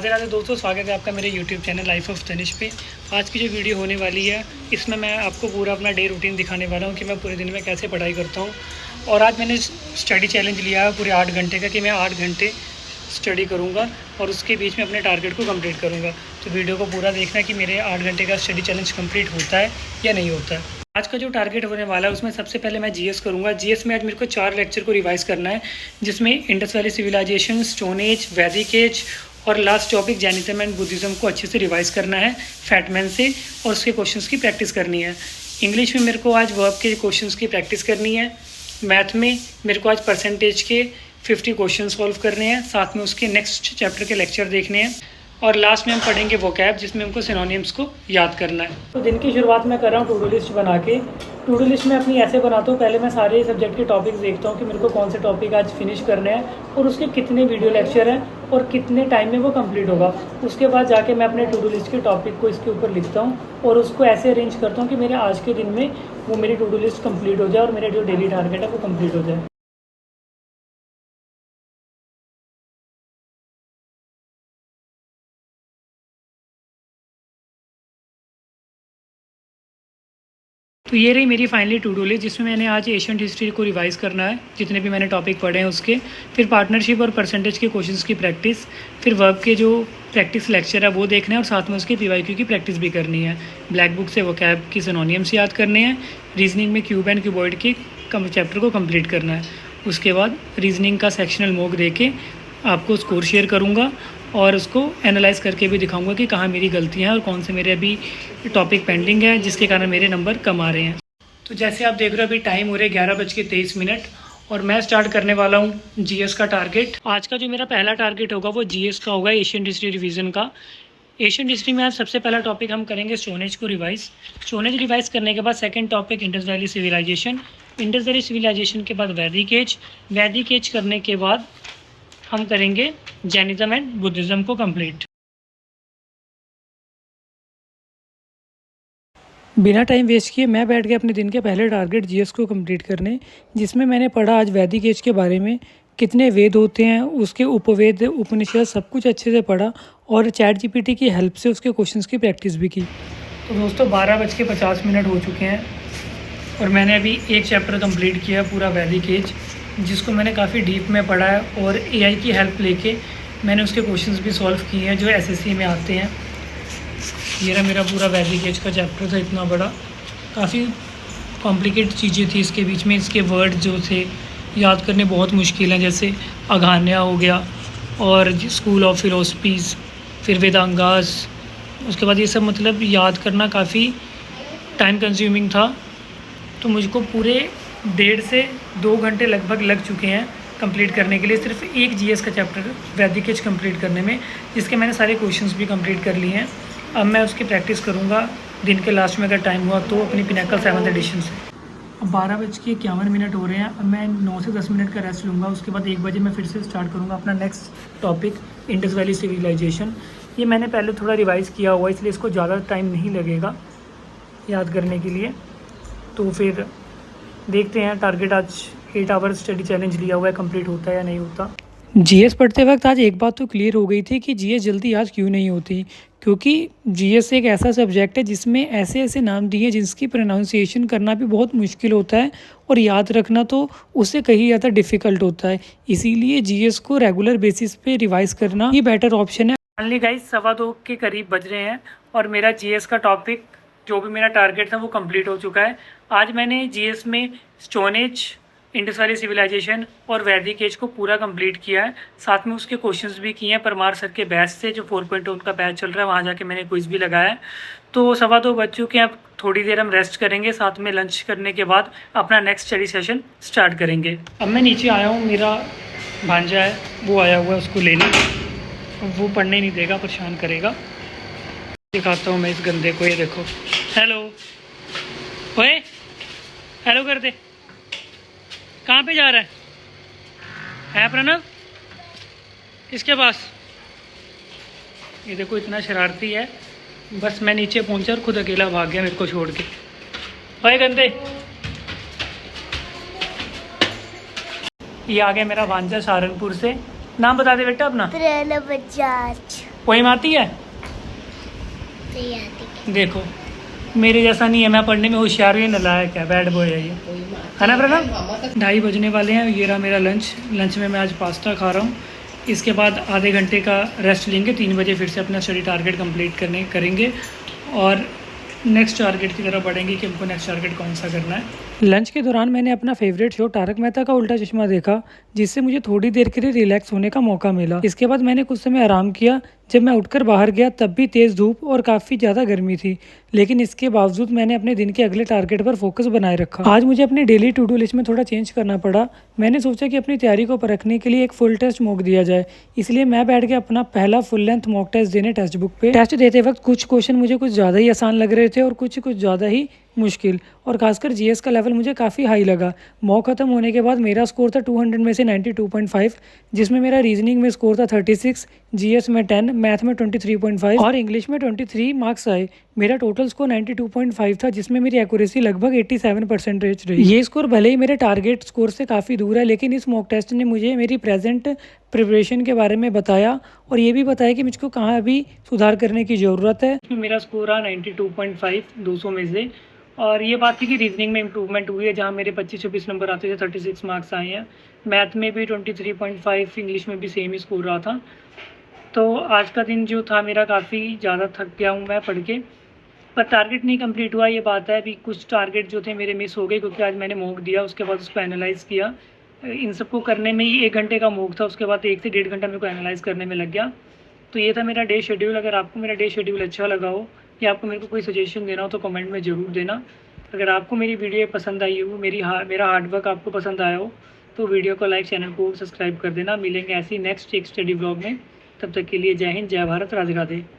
राधे राधे दोस्तों, स्वागत है आपका मेरे YouTube channel life of Tanish पे। आज की जो वीडियो होने वाली है इसमें मैं आपको पूरा अपना डे रूटीन दिखाने वाला हूँ कि मैं पूरे दिन में कैसे पढ़ाई करता हूँ। और आज मैंने स्टडी चैलेंज लिया है पूरे 8 घंटे का कि मैं 8 घंटे स्टडी करूँगा और उसके बीच में अपने टारगेट को कंप्लीट करूँगा। तो वीडियो को पूरा देखना कि मेरे 8 घंटे का स्टडी चैलेंज कंप्लीट होता है या नहीं होता है। आज का जो टारगेट होने वाला है उसमें सबसे पहले मैं जीएस करूँगा। जीएस में आज मेरे को 4 लेक्चर को रिवाइज़ करना है, जिसमें Indus valley civilisation, stone age, Vedic age और last topic Jainism and Buddhism को अच्छे से रिवाइज़ करना है फैटमैन से और उसके क्वेश्चंस की प्रैक्टिस करनी है। इंग्लिश में मेरे को आज वर्ब के क्वेश्चंस की प्रैक्टिस करनी है। मैथ में मेरे को आज परसेंटेज के 50 क्वेश्चन सॉल्व करने हैं, साथ में उसके नेक्स्ट चैप्टर के लेक्चर देखने हैं और लास्ट में हम पढ़ेंगे वोकैब, जिसमें हमको सिनोनिम्स को याद करना है। तो दिन की शुरुआत मैं कर रहा हूँ टू डू लिस्ट बना के। टू डू लिस्ट में अपनी ऐसे बनाता हूँ, पहले मैं सारे सब्जेक्ट के टॉपिक्स देखता हूँ कि मेरे को कौन से टॉपिक आज फिनिश करने हैं और उसके कितने वीडियो लेक्चर हैं और कितने टाइम में वो कंप्लीट होगा। उसके बाद जाके मैं अपने टू डू लिस्ट के टॉपिक को इसके ऊपर लिखता हूँ और उसको ऐसे अरेंज करता हूँ कि मेरे आज के दिन में वो मेरी टू डू लिस्ट कंप्लीट हो जाए और मेरा जो डेली टारगेट है वो कंप्लीट हो जाए। तो ये रही मेरी फाइनली टू डू लिस्ट, जिसमें मैंने आज एशियन हिस्ट्री को रिवाइज़ करना है, जितने भी मैंने टॉपिक पढ़े हैं उसके, फिर पार्टनरशिप और परसेंटेज के क्वेश्चंस की प्रैक्टिस, फिर वर्ब के जो प्रैक्टिस लेक्चर है वो देखना है और साथ में उसके पीवाईक्यू की प्रैक्टिस भी करनी है। ब्लैक बुक से वोकैब की सिनोनिम्स याद करने हैं। रीजनिंग में क्यूब एंड क्यूबॉइड के चैप्टर को कंप्लीट करना है। उसके बाद रीजनिंग का सेक्शनल मॉक दे के आपको स्कोर शेयर करूँगा और उसको एनालाइज करके भी दिखाऊंगा कि कहाँ मेरी गलतियाँ हैं और कौन से मेरे अभी टॉपिक पेंडिंग है जिसके कारण मेरे नंबर कम आ रहे हैं। तो जैसे आप देख रहे हो अभी टाइम हो रहा है 11:23 और मैं स्टार्ट करने वाला हूँ जीएस का टारगेट। आज का जो मेरा पहला टारगेट होगा वो जीएस का होगा, एशियन हिस्ट्री रिवीजन का। एशियन हिस्ट्री में आज सबसे पहला टॉपिक हम करेंगे स्टोन एज को रिवाइज। स्टोन एज रिवाइज करने के बाद second topic Indus valley civilisation. Indus valley civilisation के बाद वैदिक एज। वैदिक एज करने के बाद हम करेंगे जैनिज्म एंड बुद्धिज़्म को कंप्लीट। बिना टाइम वेस्ट किए मैं बैठ गया अपने दिन के पहले टारगेट जीएस को कंप्लीट करने, जिसमें मैंने पढ़ा आज वैदिक एज के बारे में, कितने वेद होते हैं, उसके उपवेद, उपनिषद, सब कुछ अच्छे से पढ़ा और चैट जीपीटी की हेल्प से उसके क्वेश्चंस की प्रैक्टिस भी की। तो दोस्तों 12:50 हो चुके हैं और मैंने अभी एक चैप्टर कंप्लीट किया पूरा वैदिक एज, जिसको मैंने काफ़ी डीप में पढ़ा है और एआई की हेल्प लेके मैंने उसके क्वेश्चंस भी सॉल्व किए हैं जो एसएससी में आते हैं। ये रहा मेरा पूरा वैदिक एज का चैप्टर था, इतना बड़ा, काफ़ी कॉम्प्लिकेटेड चीज़ें थी इसके बीच में। इसके वर्ड जो थे याद करने बहुत मुश्किल हैं, जैसे अघान्या हो गया और स्कूल ऑफ फिलोसफीज़, फिर वेदांगास। उसके बाद ये सब मतलब याद करना काफ़ी टाइम कंज्यूमिंग था। तो मुझको पूरे 1.5 से 2 घंटे लगभग लग चुके हैं कंप्लीट करने के लिए, सिर्फ एक जीएस का चैप्टर वैदिक एज कंप्लीट करने में, जिसके मैंने सारे क्वेश्चंस भी कंप्लीट कर लिए हैं। अब मैं उसकी प्रैक्टिस करूँगा दिन के लास्ट में अगर टाइम हुआ तो अपनी पिनैकल 7th एडिशन से। अब 12:51 हो रहे हैं। अब मैं 9 से 10 मिनट का रेस्ट लूँगा। उसके बाद 1 बजे मैं फिर से स्टार्ट करूँगा अपना next topic Indus valley civilisation. ये मैंने पहले थोड़ा रिवाइज़ किया हुआ, इसलिए इसको ज़्यादा टाइम नहीं लगेगा याद करने के लिए। तो फिर देखते हैं, टारगेट आज 8 आवर्स स्टडी चैलेंज लिया हुआ है, कंप्लीट होता है या नहीं होता। जीएस पढ़ते वक्त आज एक बात तो क्लियर हो गई थी कि जीएस जल्दी आज क्यों नहीं होती, क्योंकि जीएस एक ऐसा सब्जेक्ट है जिसमें ऐसे ऐसे नाम दिए हैं जिसकी प्रोनाउंसिएशन करना भी बहुत मुश्किल होता है और याद रखना तो उससे कहीं ज़्यादा डिफ़िकल्ट होता है। इसीलिए जीएस को रेगुलर बेसिस पे रिवाइज करना ही बेटर ऑप्शन है। फाइनली गाइस 2:15 के करीब बज रहे हैं और मेरा जीएस का टॉपिक जो भी मेरा टारगेट था वो कंप्लीट हो चुका है। आज मैंने जीएस में stone age, Indus valley civilisation और वैदिक एज को पूरा कंप्लीट किया है, साथ में उसके क्वेश्चंस भी किए हैं परमार सर के बैच से, जो 4.0 उनका बैच चल रहा है, वहाँ जाके मैंने क्विज भी लगाया है। तो 2:15 बज चुके हैं। अब थोड़ी देर हम रेस्ट करेंगे, साथ में लंच करने के बाद अपना नेक्स्ट स्टडी सेशन स्टार्ट करेंगे। अब मैं नीचे आया हूँ, मेरा भांजा है वो आया हुआ है उसको लेने, वो पढ़ने नहीं देगा, परेशान करेगा। दिखाता हूँ मैं इस गंदे को, ये देखो। हेलो, ओए हेलो कर दे। कहाँ पे जा रहा है प्रणव? किसके पास? ये देखो इतना शरारती है, बस मैं नीचे पहुंचा और खुद अकेला भाग गया मेरे को छोड़ के। ओए गंदे, ये आ गया मेरा भांजा सहारनपुर से। नाम बता दे बेटा अपना। प्रणव बजाज। पोएम आती है? नहीं आती। देखो मेरे जैसा नहीं है, मैं पढ़ने में होशियार ही नालायक है, बैड बॉय है ये, है ना प्रणव? 2:30 बजने वाले हैं। ये रहा मेरा लंच में मैं आज पास्ता खा रहा हूँ। इसके बाद आधे घंटे का रेस्ट लेंगे, 3 बजे फिर से अपना स्टडी टारगेट कंप्लीट करेंगे और नेक्स्ट टारगेट की तरफ बढ़ेंगे कि हमको नेक्स्ट टारगेट कौन सा करना है। लंच के दौरान मैंने अपना फेवरेट शो तारक मेहता का उल्टा चश्मा देखा, जिससे मुझे थोड़ी देर के लिए रिलैक्स होने का मौका मिला। इसके बाद मैंने कुछ समय आराम किया। जब मैं उठकर बाहर गया तब भी तेज़ धूप और काफ़ी ज़्यादा गर्मी थी, लेकिन इसके बावजूद मैंने अपने दिन के अगले टारगेट पर फोकस बनाए रखा। आज मुझे अपनी डेली टू डू लिस्ट में थोड़ा चेंज करना पड़ा। मैंने सोचा कि अपनी तैयारी को परखने के लिए एक फुल टेस्ट मॉक दिया जाए, इसलिए मैं बैठ के अपना पहला फुल लेंथ मॉक टेस्ट देने टेक्स्ट बुक पे। टेस्ट देते वक्त कुछ क्वेश्चन मुझे कुछ ज़्यादा ही आसान लग रहे थे और कुछ ज़्यादा ही मुश्किल, और खासकर जीएस का लेवल मुझे काफ़ी हाई लगा। मॉक खत्म होने के बाद मेरा स्कोर था 200 में से 92.5, जिसमें मेरा रीजनिंग में स्कोर था 36, जीएस में 10, मैथ में 23.5 और इंग्लिश में 23 मार्क्स आए। मेरा टोटल स्कोर 92.5 था, जिसमें मेरी एक्यूरेसी लगभग 87% रही। ये स्कोर भले ही मेरे टारगेट स्कोर से काफ़ी दूर है, लेकिन इस मॉक टेस्ट ने मुझे मेरी प्रेजेंट प्रिपरेशन के बारे में बताया और ये भी बताया कि मुझको कहाँ अभी सुधार करने की ज़रूरत है। इसमें मेरा स्कोर रहा 92.5 200 में से, और ये बात थी कि रीजनिंग में इम्प्रूवमेंट हुई है, जहाँ मेरे 25-26 नंबर आते थे 36 मार्क्स आए हैं। मैथ में भी 23.5, इंग्लिश में भी सेम ही स्कोर रहा था। तो आज का दिन जो था मेरा काफ़ी ज़्यादा थक गया हूँ मैं पढ़ के, पर टारगेट नहीं कंप्लीट हुआ। ये बात है, अभी कुछ टारगेट जो थे मेरे मिस हो गए, क्योंकि आज मैंने मॉक दिया, उसके बाद उसको एनालाइज़ किया। इन सबको करने में ही 1 घंटे का मॉक था, उसके बाद 1 से 1.5 घंटा मेरे को एनालाइज़ करने में लग गया। तो ये था मेरा डे शेड्यूल। अगर आपको मेरा डे शेड्यूल अच्छा लगा हो या आपको मेरे को कोई सजेशन देना हो तो कमेंट में ज़रूर देना। अगर आपको मेरी वीडियो पसंद आई हो, मेरा हार्डवर्क आपको पसंद आया हो, तो वीडियो को लाइक, चैनल को सब्सक्राइब कर देना। मिलेंगे ऐसी नेक्स्ट एक स्टडी ब्लॉग में। तब तक के लिए जय हिंद, जय भारत, राधे राधे।